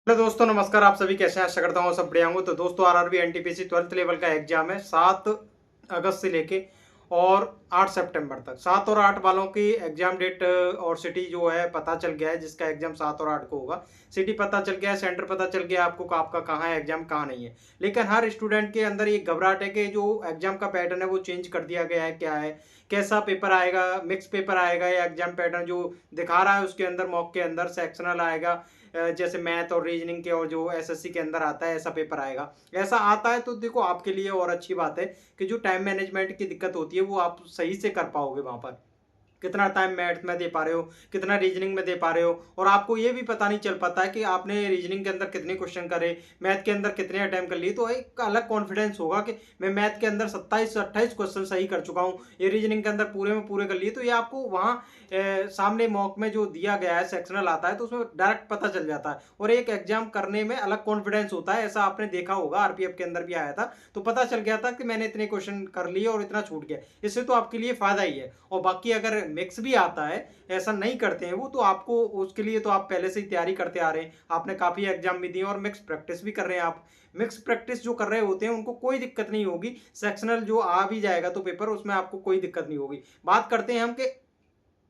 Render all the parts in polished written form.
Hello दोस्तों, नमस्कार। आप सभी कैसे हैं? आशा करता हूँ सब बढ़िया होंगे। तो दोस्तों, आरआरबी एनटीपीसी 12th लेवल का एग्जाम है 7 अगस्त से लेके और 8 सितंबर तक। 7 और 8 वालों की एग्जाम डेट और सिटी जो है पता चल गया है, जिसका एग्जाम 7 और 8 को होगा। सिटी पता चल गया है, सेंटर पता चल गया आपको कि आपका कहाँ है एग्जाम, कहाँ नहीं है। लेकिन हर स्टूडेंट के अंदर ये घबराहट है कि जो एग्जाम का पैटर्न है वो चेंज कर दिया गया है। क्या है, कैसा पेपर आएगा, मिक्स पेपर आएगा या एग्जाम पैटर्न जो दिखा रहा है उसके अंदर मॉक के अंदर सेक्शनल आएगा, जैसे मैथ और रीजनिंग के और जो एसएससी के अंदर आता है ऐसा पेपर आएगा। ऐसा आता है तो देखो आपके लिए और अच्छी बात है कि जो टाइम मैनेजमेंट की दिक्कत होती है वो आप सही से कर पाओगे। वहां पर कितना टाइम मैथ में दे पा रहे हो, कितना रीजनिंग में दे पा रहे हो, और आपको ये भी पता नहीं चल पाता है कि आपने रीजनिंग के अंदर कितने क्वेश्चन करे, मैथ के अंदर कितने अटेम्प्ट कर लिए। तो एक अलग कॉन्फिडेंस होगा कि मैं मैथ के अंदर 27 से 28 क्वेश्चन सही कर चुका हूँ, ये रीजनिंग के अंदर पूरे में पूरे कर लिए। तो ये आपको वहाँ सामने मॉक में जो दिया गया है सेक्शनल आता है तो उसमें डायरेक्ट पता चल जाता है, और एक एग्जाम करने में अलग कॉन्फिडेंस होता है। ऐसा आपने देखा होगा, आरपीएफ के अंदर भी आया था तो पता चल गया था कि मैंने इतने क्वेश्चन कर लिए और इतना छूट गया। इससे तो आपके लिए फायदा ही है। और बाकी अगर मिक्स भी आता है, ऐसा नहीं करते हैं वो, तो आपको उसके लिए तो आप पहले से ही तैयारी करते आ रहे हैं, आपने काफी एग्जाम भी दिए और मिक्स प्रैक्टिस भी कर रहे हैं। आप मिक्स प्रैक्टिस जो कर रहे होते हैं उनको कोई दिक्कत नहीं होगी। सेक्शनल जो आ भी जाएगा तो पेपर, उसमें आपको कोई दिक्कत नहीं होगी। बात करते हैं हम कि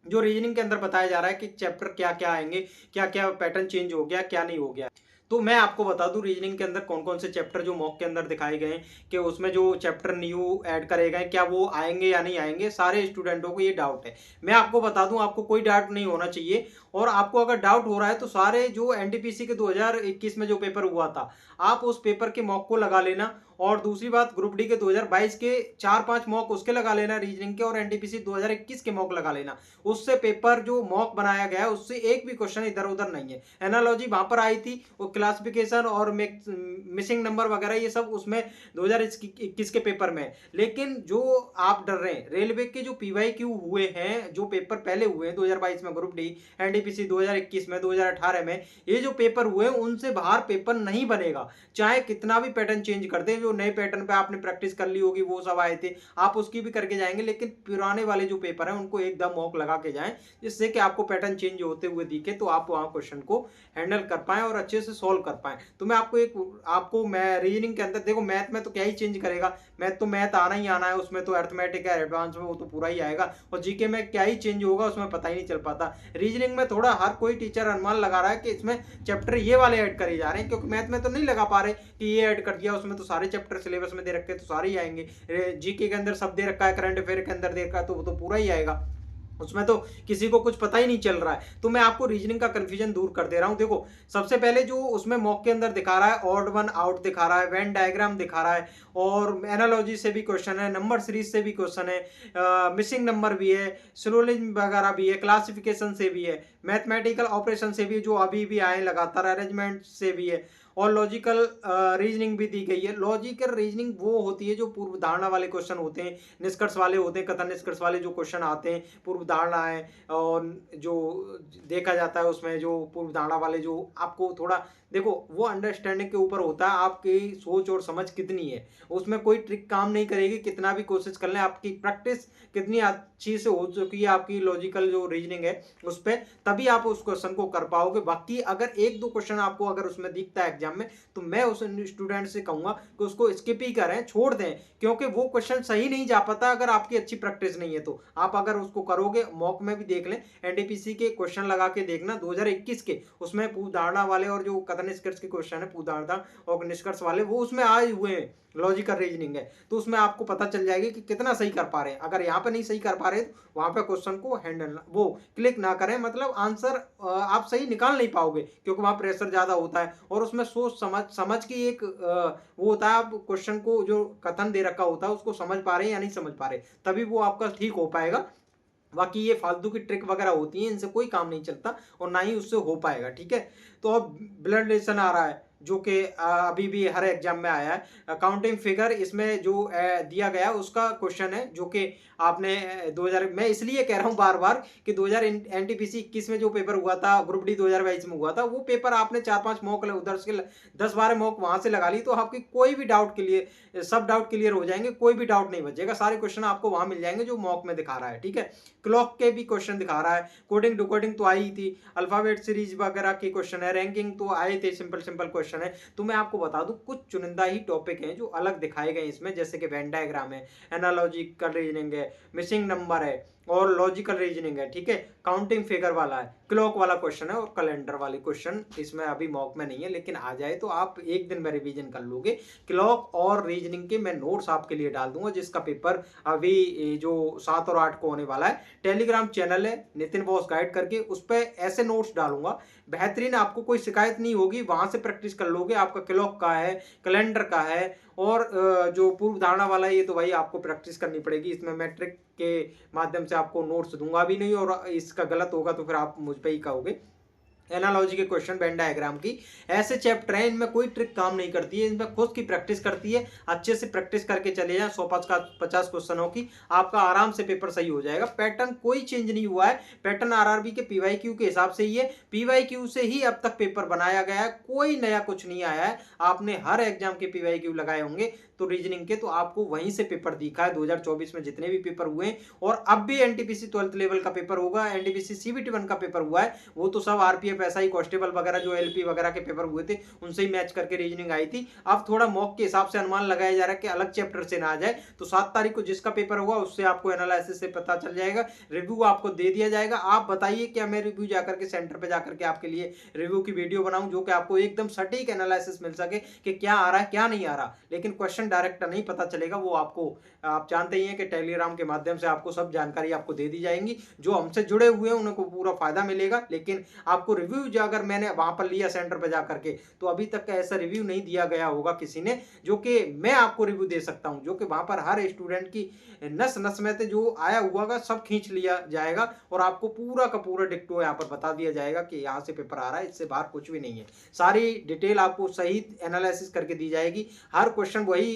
जो रीजनिंग के अंदर बताया जा रहा है कि चैप्टर क्या क्या आएंगे, क्या क्या पैटर्न चेंज हो गया, क्या नहीं हो गया। तो मैं आपको बता दूं रीजनिंग के अंदर कौन कौन से चैप्टर जो मॉक के अंदर दिखाए गए हैं कि उसमें जो चैप्टर न्यू ऐड करे गए क्या वो आएंगे या नहीं आएंगे। सारे स्टूडेंटों को ये डाउट है। मैं आपको बता दूं, आपको कोई डाउट नहीं होना चाहिए। और आपको अगर डाउट हो रहा है तो सारे जो एनटीपीसी के 2021 में जो पेपर हुआ था, आप उस पेपर के मॉक को लगा लेना। और दूसरी बात, ग्रुप डी के 2022 के 4-5 मॉक उसके लगा लेना रीजनिंग के, और एनटीपीसी 2021 के मॉक लगा लेना। उससे पेपर जो मॉक बनाया गया है उससे एक भी क्वेश्चन इधर उधर नहीं है। एनालॉजी वहां पर आई थी, वो क्लासिफिकेशन और मिसिंग नंबर वगैरह ये सब उसमें 2021 के पेपर में। लेकिन जो आप डर रहे हैं, रेलवे के जो पीवाईक्यू हुए हैं, जो पेपर पहले हुए हैं 2022 में ग्रुप डी, एनटीपीसी 2021 में, 2018 में, ये जो पेपर हुए उनसे बाहर पेपर नहीं बनेगा। चाहे कितना भी पैटर्न चेंज कर दे, जो नए पैटर्न पे आपने प्रैक्टिस कर ली होगी वो सब आए थे, आप उसकी भी करके जाएंगे, लेकिन पुराने वाले जो पेपर है उनको एकदम मॉक लगा के जाएं, जिससे कि आपको पैटर्न चेंज होते हुए दिखे, तो आप वहां क्वेश्चन को हैंडल कर पाए और अच्छे से सोल्व कर पाए। तो मैं आपको मैं रीजनिंग के अंदर देखो, मैथ में तो क्या ही चेंज करेगा, मैथ तो मैथ आना ही आना है, उसमें तो अर्थमेटिक है एडवांस में वो तो पूरा ही आएगा। और जीके में क्या ही चेंज होगा उसमें पता ही नहीं चल पाता। रीजनिंग में थोड़ा हर कोई टीचर अनुमान लगा रहा है कि इसमें चैप्टर ये वाले ऐड करे जा रहे हैं, क्योंकि मैथ में तो नहीं लगा पा रहे कि ये ऐड कर दिया, उसमें तो सारे चैप्टर सिलेबस में दे रखे तो सारे ही आएंगे। जीके के अंदर सब दे रखा है, करंट अफेयर के अंदर दे रखा है तो वो तो पूरा ही आएगा, उसमें तो किसी को कुछ पता ही नहीं चल रहा है। तो मैं आपको रीजनिंग का कंफ्यूजन दूर कर दे रहा हूं। देखो, सबसे पहले जो उसमें मॉक के अंदर दिखा रहा है, ऑड वन आउट दिखा रहा है, वेन डायग्राम दिखा रहा है, और एनालॉजी से भी क्वेश्चन है, नंबर सीरीज से भी क्वेश्चन है, मिसिंग नंबर भी है, सिलोजिज्म वगैरह भी है, क्लासिफिकेशन से भी है, मैथमेटिकल ऑपरेशन से भी जो अभी भी आए लगातार, अरेंजमेंट से भी है, और लॉजिकल रीजनिंग भी दी गई है। लॉजिकल रीजनिंग वो होती है जो पूर्व धारणा वाले क्वेश्चन होते हैं, निष्कर्ष वाले होते हैं, कथन निष्कर्ष वाले जो क्वेश्चन आते हैं, पूर्व धारणा है, और जो देखा जाता है उसमें जो पूर्व धारणा वाले जो आपको थोड़ा, देखो वो अंडरस्टैंडिंग के ऊपर होता है, आपकी सोच और समझ कितनी है, उसमें कोई ट्रिक काम नहीं करेगी, कितना भी कोशिश कर लें। आपकी प्रैक्टिस कितनी अच्छी से हो चुकी है आपकी लॉजिकल जो रीजनिंग है उस पर, तभी आप उस क्वेश्चन को कर पाओगे। बाकी अगर एक दो क्वेश्चन आपको अगर उसमें दिखता है एग्जाम में, तो मैं उस स्टूडेंट से कहूंगा कि उसको स्किप ही करें, छोड़ दें, क्योंकि वो क्वेश्चन सही नहीं जा पाता अगर आपकी अच्छी प्रैक्टिस नहीं है। तो आप अगर उसको करोगे, मॉक में भी देख लें, एनटीपीसी के क्वेश्चन लगा के देखना 2021 के, उसमें पूर्व धारणा वाले और जो कथन निष्कर्ष के क्वेश्चन है, पूर्व धारणा और निष्कर्ष वाले, वो उसमें आए हुए हैं, लॉजिकल रीजनिंग है, तो उसमें आपको पता चल जाएगी कि कितना सही कर पा रहे हैं। अगर यहाँ पे नहीं सही कर पा रहे तो वहां पे क्वेश्चन को हैंडल वो क्लिक ना करें, मतलब आंसर आप सही निकाल नहीं पाओगे, क्योंकि वहां प्रेशर ज्यादा होता है, और उसमें सोच समझ समझ की एक वो होता है, आप क्वेश्चन को जो कथन दे रखा होता है उसको समझ पा रहे हैं या नहीं समझ पा रहे, तभी वो आपका ठीक हो पाएगा। बाकी ये फालतू की ट्रिक वगैरह होती है, इनसे कोई काम नहीं चलता और ना ही उससे हो पाएगा। ठीक है, तो अब ब्लड रिलेशन आ रहा है, जो कि अभी भी हर एग्जाम में आया है। अकाउंटिंग फिगर इसमें जो दिया गया है उसका क्वेश्चन है, जो कि आपने 2000, मैं इसलिए कह रहा हूँ बार बार कि 2000 एनटीपीसी 21 में जो पेपर हुआ था, ग्रुप डी 2022 में हुआ था, वो पेपर आपने 4-5 मॉक उधर से 10-12 मॉक वहां से लगा ली तो आपकी कोई भी डाउट के लिए सब डाउट क्लियर हो जाएंगे, कोई भी डाउट नहीं बचेगा, सारे क्वेश्चन आपको वहां मिल जाएंगे जो मॉक में दिखा रहा है। ठीक है, क्लॉक के भी क्वेश्चन दिखा रहा है, कोडिंग डिकोडिंग तो आई थी, अल्फाबेट सीरीज वगैरह के क्वेश्चन है, रैंकिंग तो आए थे, सिंपल सिंपल क्वेश्चन है। तो मैं आपको बता दूं कुछ चुनिंदा ही टॉपिक हैं जो अलग दिखाए गए इसमें, जैसे कि वेन डायग्राम है, एनालॉजिकल रीजनिंग है, मिसिंग नंबर है और लॉजिकल रीजनिंग है। ठीक है, काउंटिंग फिगर वाला है, क्लॉक वाला क्वेश्चन है और कैलेंडर वाले क्वेश्चन इसमें अभी मॉक में नहीं है, लेकिन आ जाए तो आप एक दिन में रिवीजन कर लोगे। क्लॉक और रीजनिंग के मैं नोट्स आपके लिए डाल दूंगा, जिसका पेपर अभी जो 7 और 8 को होने वाला है। टेलीग्राम चैनल है नितिन बॉस गाइड करके, उस पर ऐसे नोट्स डालूंगा बेहतरीन, आपको कोई शिकायत नहीं होगी, वहां से प्रैक्टिस कर लोगे। आपका क्लॉक का है, कैलेंडर का है और जो पूर्व धारणा वाला है, ये तो भाई आपको प्रैक्टिस करनी पड़ेगी। इसमें मैट्रिक के माध्यम से आपको नोट्स दूंगा भी नहीं, और इसका गलत होगा तो फिर आप मुझ पे ही कहोगे। एनालॉजी के क्वेश्चन, वेन डायग्राम की ऐसे चैप्टर है, इनमें कोई ट्रिक काम नहीं करती है, इनमें खुद की प्रैक्टिस करती है। अच्छे से प्रैक्टिस करके चले जाए 150 क्वेश्चनों की, आपका आराम से पेपर सही हो जाएगा। पैटर्न कोई चेंज नहीं हुआ है, पैटर्न आरआरबी के पीवाईक्यू के हिसाब से ही है, पीवाईक्यू से ही अब तक पेपर बनाया गया है, कोई नया कुछ नहीं आया है। आपने हर एग्जाम के पीवाईक्यू लगाए होंगे तो रीजनिंग के, तो आपको वहीं से पेपर दिखा है 2024 में जितने भी पेपर हुए हैं, और अब भी एनटीपीसी 12th लेवल का पेपर होगा, एनटीपीसी सीबीटी 1 का पेपर हुआ है, वो तो सब आरपीएफ एसआई कांस्टेबल वगैरह जो एलपी वगैरह के पेपर हुए थे उनसे ही मैच करके रीजनिंग आई थी। अब थोड़ा मॉक के हिसाब से अनुमान लगाया जा रहा है कि अलग चैप्टर से ना आ जाए, तो 7 तारीख को जिसका पेपर होगा उससे आपको एनालिसिस से पता चल जाएगा, रिव्यू आपको दे दिया जाएगा। आप बताइए क्या मैं रिव्यू जाकर के सेंटर पे जाकर के आपके लिए रिव्यू की वीडियो बनाऊं, जो कि आपको एकदम सटीक एनालिसिस मिल सके कि क्या आ रहा है क्या नहीं आ रहा, लेकिन क्वेश्चन डायरेक्ट नहीं पता चलेगा, वो आपको आप जानते ही हैं कि टेलीग्राम के माध्यम से आपको सब जानकारी आपको दे दी जाएंगी। जो हमसे जुड़े हुए हैं उनको पूरा फायदा मिलेगा, लेकिन आपको रिव्यू अगर मैंने वहां पर लिया सेंटर पर जाकर के, तो अभी तक का ऐसा रिव्यू नहीं दिया गया होगा किसी ने, जो कि मैं आपको रिव्यू दे सकता हूं, जो कि वहां पर हर स्टूडेंट की नस नस में से जो आया हुआ का सब खींच लिया जाएगा, और आपको पूरा का पूरा डिक्टो यहाँ पर बता दिया जाएगा कि यहाँ से पेपर आ रहा है, इससे बाहर कुछ भी नहीं है। सारी डिटेल आपको सही एनालिसिस करके दी जाएगी, हर क्वेश्चन वही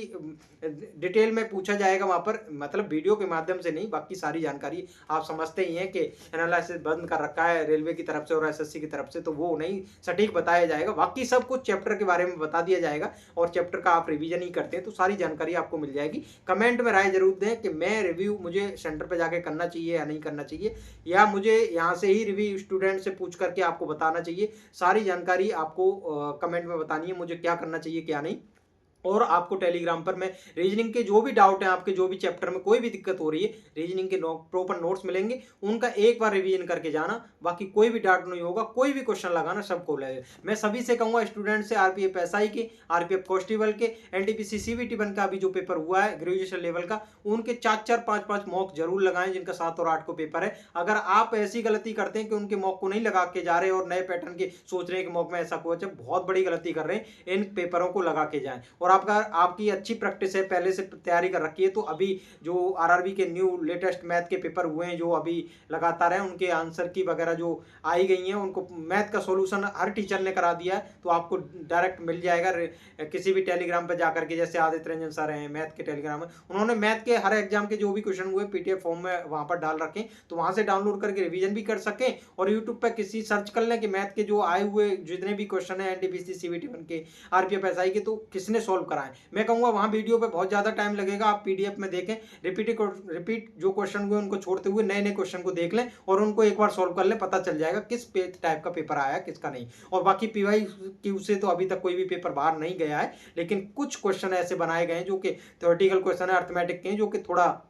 डिटेल में पूछा जाएगा वहां पर, मतलब वीडियो के माध्यम से नहीं, बाकी सारी जानकारी आप समझते ही हैं कि एनालिसिस बंद कर रखा है रेलवे की तरफ से और एसएससी की तरफ से, तो वो नहीं सटीक बताया जाएगा। बाकी सब कुछ चैप्टर के बारे में बता दिया जाएगा, और चैप्टर का आप रिवीजन ही करते हैं तो सारी जानकारी आपको मिल जाएगी। कमेंट में राय जरूर दें कि मैं रिव्यू मुझे सेंटर पे जाके करना चाहिए या नहीं करना चाहिए, या मुझे यहाँ से ही रिव्यू स्टूडेंट से पूछ करके आपको बताना चाहिए। सारी जानकारी आपको कमेंट में बतानी है मुझे क्या करना चाहिए क्या नहीं। और आपको टेलीग्राम पर मैं रीजनिंग के जो भी डाउट है, आपके जो भी चैप्टर में कोई भी दिक्कत हो रही है, रीजनिंग के प्रॉपर नोट्स मिलेंगे, उनका एक बार रिवीजन करके जाना, बाकी कोई भी डाउट नहीं होगा, कोई भी क्वेश्चन लगाना सबको लगेगा। मैं सभी से कहूंगा स्टूडेंट से, आरपीएफ एसआई के, आरपीएफ कांस्टेबल के, एनटीपीसी सीबीटी 1 का अभी जो पेपर हुआ है ग्रेजुएशन लेवल का, उनके 4-4 5-5 मॉक जरूर लगाएं, जिनका 7 और 8 को पेपर है। अगर आप ऐसी गलती करते हैं कि उनके मॉक को नहीं लगा के जा रहे और नए पैटर्न के सोच रहे हैं कि मॉक में ऐसा कुछ है, बहुत बड़ी गलती कर रहे हैं, इन पेपरों को लगा के जाएं। और आपकी अच्छी प्रैक्टिस है, पहले से तैयारी कर रखी है, तो अभी जो आरआरबी के न्यू लेटेस्ट मैथ के पेपर हुए हैं जो अभी लगातार हैं, उनके आंसर की वगैरह जो आई गई हैं, उनको मैथ का सॉल्यूशन हर टीचर ने करा दिया है, तो आपको डायरेक्ट मिल जाएगा किसी भी टेलीग्राम पर जाकर के। जैसे आदित्य रंजन सर हैं मैथ के टेलीग्राम में, उन्होंने मैथ के हर एग्जाम के जो भी क्वेश्चन हुए पीडीएफ फॉर्म में वहां पर डाल रखें, तो वहां से डाउनलोड करके रिवीजन भी कर सकें, और यूट्यूब पर किसी सर्च कर लें कि मैथ के जो आए हुए जितने भी क्वेश्चन है एनटीपीसी सीबीटी 1 के, आरपीएफ एसआई के, तो किसने सॉल्व कराए। मैं कहूंगा वहां वीडियो पे बहुत ज्यादा टाइम लगेगा, आप पीडीएफ में देखें, रिपीट जो क्वेश्चन हुए उनको छोड़ते हुए नए नए क्वेश्चन को देख लें और उनको एक बार सॉल्व कर लें, पता चल जाएगा किस टाइप का पेपर आया किसका नहीं। और बाकी पीवाई क्यू से तो अभी तक कोई भी पेपर बाहर नहीं गया है, लेकिन कुछ क्वेश्चन ऐसे बनाए गए हैं जो कि थ्योरेटिकल क्वेश्चन है, अर्थमेटिक के, जो कि थोड़ा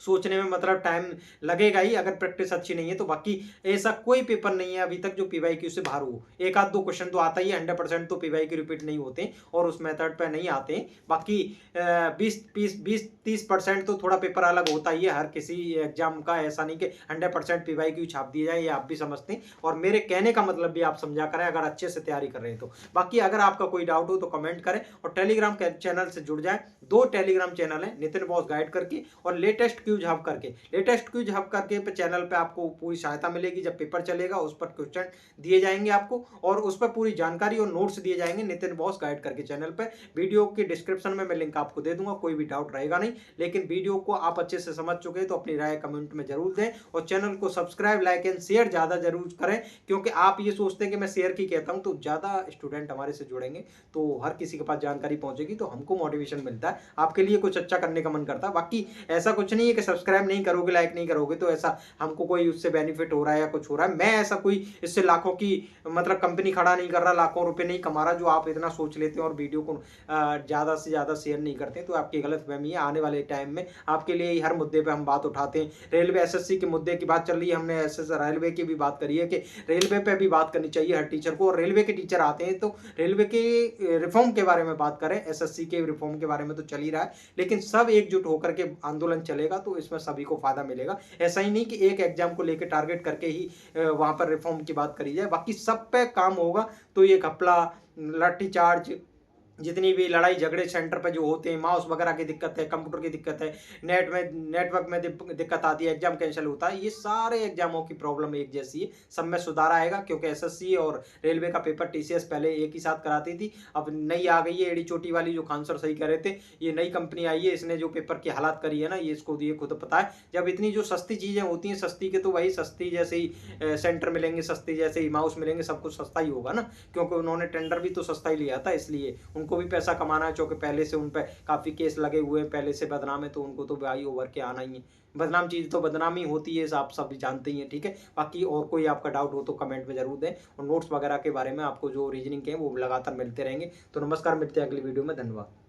सोचने में मतलब टाइम लगेगा ही अगर प्रैक्टिस अच्छी नहीं है तो। बाकी ऐसा कोई पेपर नहीं है अभी तक जो पीवाईक्यू से बाहर हो, एक आध दो क्वेश्चन तो आता ही है, 100% तो पीवाईक्यू रिपीट नहीं होते और उस मेथड पे नहीं आते। बाकी 20-30% तो थोड़ा पेपर अलग होता ही है हर किसी एग्जाम का, ऐसा नहीं कि 100% पीवाईक्यू छाप दिया जाए, ये आप भी समझते हैं और मेरे कहने का मतलब भी आप समझा करें अगर अच्छे से तैयारी कर रहे हैं तो। बाकी अगर आपका कोई डाउट हो तो कमेंट करें और टेलीग्राम चैनल से जुड़ जाए। 2 टेलीग्राम चैनल है, नितिन बॉस गाइड करके और लेटेस्ट क्यूज हब करके। लेटेस्ट क्यूज हब करके पे चैनल पे आपको पूरी सहायता मिलेगी। जब पेपर चलेगा उस पर क्वेश्चन दिए जाएंगे आपको और उस पर पूरी जानकारी और नोट्स दिए जाएंगे नितिन बॉस गाइड करके चैनल पे। वीडियो के डिस्क्रिप्शन में मैं लिंक आपको दे दूंगा, कोई भी डाउट रहेगा नहीं। लेकिन वीडियो को आप अच्छे से समझ चुके हैं तो अपनी राय कमेंट में जरूर दें और चैनल को सब्सक्राइब, लाइक एंड शेयर ज्यादा जरूर करें, क्योंकि आप ये सोचते हैं कि मैं शेयर की कहता हूं तो ज्यादा स्टूडेंट हमारे से जुड़ेंगे तो हर किसी के पास जानकारी पहुंचेगी तो हमको मोटिवेशन मिलता है, आपके लिए कुछ अच्छा करने का मन करता है। बाकी ऐसा कुछ नहीं है कि सब्सक्राइब नहीं करोगे, लाइक नहीं करोगे तो ऐसा हमको कोई उससे बेनिफिट हो रहा है या कुछ हो रहा है। मैं ऐसा कोई इससे लाखों की मतलब कंपनी खड़ा नहीं कर रहा, लाखों रुपए नहीं कमा रहा जो आप इतना सोच लेते हैं और वीडियो को ज्यादा से ज्यादा शेयर नहीं करते, तो आपकी गलतफहमी है। आने वाले टाइम में आपके लिए हर मुद्दे पे हम बात उठाते हैं। रेलवे एसएससी के मुद्दे की बात चल रही है, हमने रेलवे की भी बात करी है कि रेलवे पे भी बात करनी चाहिए हर टीचर को। और रेलवे के टीचर आते हैं तो रेलवे के रिफॉर्म के बारे में बात करें, एसएससी के रिफॉर्म के बारे में तो चल ही रहा है, लेकिन सब एकजुट होकर के आंदोलन चलेगा तो इसमें सभी को फायदा मिलेगा। ऐसा ही नहीं कि एक एग्जाम को लेकर टारगेट करके ही वहां पर रिफॉर्म की बात करी जाए, बाकी सब पे काम होगा। तो ये घपला, लाठीचार्ज, जितनी भी लड़ाई झगड़े सेंटर पे जो होते हैं, माउस वगैरह की दिक्कत है, कंप्यूटर की दिक्कत है, नेटवर्क में दिक्कत आती है, एग्जाम कैंसिल होता है, ये सारे एग्जामों की प्रॉब्लम एक जैसी है। सब में सुधार आएगा क्योंकि एसएससी और रेलवे का पेपर टीसीएस पहले एक ही साथ कराती थी, अब नई आ गई है एड़ी चोटी वाली जो खान सर सही कह रहे थे। ये नई कंपनी आई है, इसने जो पेपर की हालात करी है ना, ये इसको ये खुद पता है। जब इतनी जो सस्ती चीजें होती हैं, सस्ती के तो वही सस्ती जैसे ही सेंटर मिलेंगे, सस्ती जैसे ही माउस मिलेंगे, सब कुछ सस्ता ही होगा ना, क्योंकि उन्होंने टेंडर भी तो सस्ता ही लिया था, इसलिए उनको भी पैसा कमाना है। क्योंकि पहले से उन पर काफी केस लगे हुए हैं, पहले से बदनाम है, तो उनको तो भाई ओवर के आना ही है। बदनाम चीज तो बदनामी होती है, आप सब जानते ही हैं, ठीक है। बाकी और कोई आपका डाउट हो तो कमेंट में जरूर दें और नोट्स वगैरह के बारे में आपको जो रीजनिंग के हैं वो लगातार मिलते रहेंगे। तो नमस्कार, मिलते हैं अगली वीडियो में, धन्यवाद।